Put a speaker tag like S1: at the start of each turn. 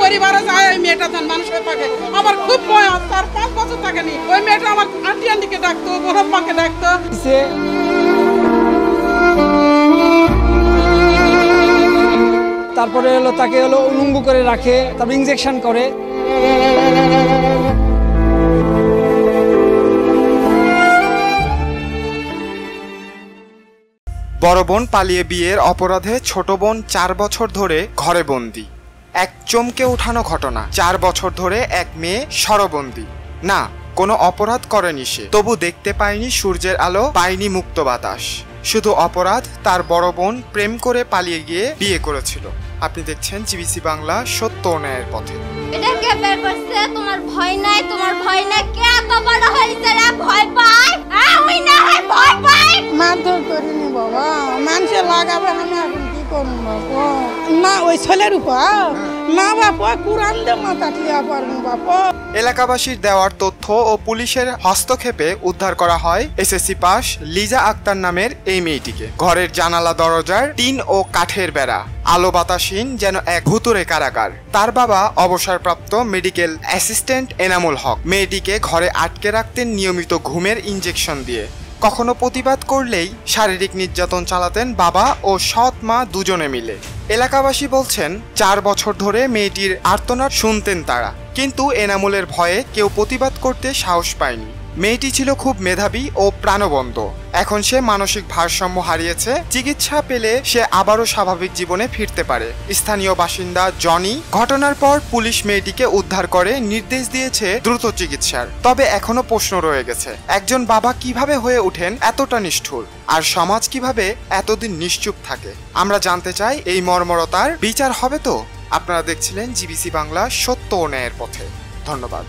S1: পরিবারে যায় ওই মেয়েটা যেন মানুষের থাকে। আমার খুব ভয়, তার 5 বছর থাকেনি। ওই মেয়েটা আমার আন্টি আন্টিকে ডাকতো, বড়ম্মাকে ডাকতো।
S2: তারপরে হলো তাকে হলো উলঙ্গ করে রাখে, তারপর ইনজেকশন করে।
S3: বড় বোন পালিয়ে বিয়ের অপরাধে ছোট বোন 4 বছর ধরে ঘরে বন্দি। এক চমকে ওঠানো ঘটনা। 4 বছর ধরে এক মেয়ে শরবন্দি। না, কোনো অপরাধ করেনি সে, তবু দেখতে পায়নি সূর্যের আলো, পায়নি মুক্ত বাতাস। শুধু অপরাধ, তার বড় বোন প্রেম করে পালিয়ে গিয়ে বিয়ে করেছিল। আপনি দেখছেন জিবিসি বাংলা, সত্য ও ন্যায়ের পথে।
S4: এটা কে বের করছে? তোমার ভয় নাই? তোমার ভয় নাই? কে এত বড় হইছে রে ভয় পায়? ওই না হয় ভয় পায়।
S1: মারধর করিনি বাবা, মানুষে লাগাবে, আমি এখন কি করব বাবা? না ওই ছেলের উপর না বাবা, কুরআন দে মাথা টিয়া পারবো বাবা।
S3: এলাকাবাসীর দেওয়ার তথ্য ও পুলিশের হস্তক্ষেপে উদ্ধার করা হয় এসএসসি পাস লিজা আক্তার নামের এই মেয়েটিকে। ঘরের জানালা দরজার টিন ও কাঠের বেড়া, আলো বাতাসহীন যেন এক ভুতুরে কারাগার। তার বাবা অবসরপ্রাপ্ত মেডিকেল অ্যাসিস্ট্যান্ট এনামুল হক মেয়েটিকে ঘরে আটকে রাখতেন নিয়মিত ঘুমের ইনজেকশন দিয়ে। কখনো প্রতিবাদ করলেই শারীরিক নির্যাতন চালাতেন বাবা ও সৎ মা দুজনে মিলে। এলাকাবাসী বলছেন 4 বছর ধরে মেয়েটির আর্তনাদ শুনতেন তারা, কিন্তু এনামুলের ভয়ে কেউ প্রতিবাদ করতে সাহস পায়নি। মেয়েটি ছিল খুব মেধাবী ও প্রাণবন্ত। এখন সে মানসিক ভারসাম্য হারিয়েছে। চিকিৎসা পেলে সে আবারও স্বাভাবিক জীবনে ফিরতে পারে। স্থানীয় বাসিন্দা জনি ঘটনার পর পুলিশ মেয়েটিকে উদ্ধার করে নির্দেশ দিয়েছে দ্রুত চিকিৎসার। তবে এখনো প্রশ্ন রয়ে গেছে, একজন বাবা কিভাবে হয়ে ওঠেন এতটা নিষ্ঠুর, আর সমাজ কিভাবে এতদিন নিশ্চুপ থাকে? আমরা জানতে চাই এই মর্মরতার বিচার হবে তো? আপনারা দেখছিলেন জিবিসি বাংলা, সত্য ও ন্যায়ের পথে। ধন্যবাদ।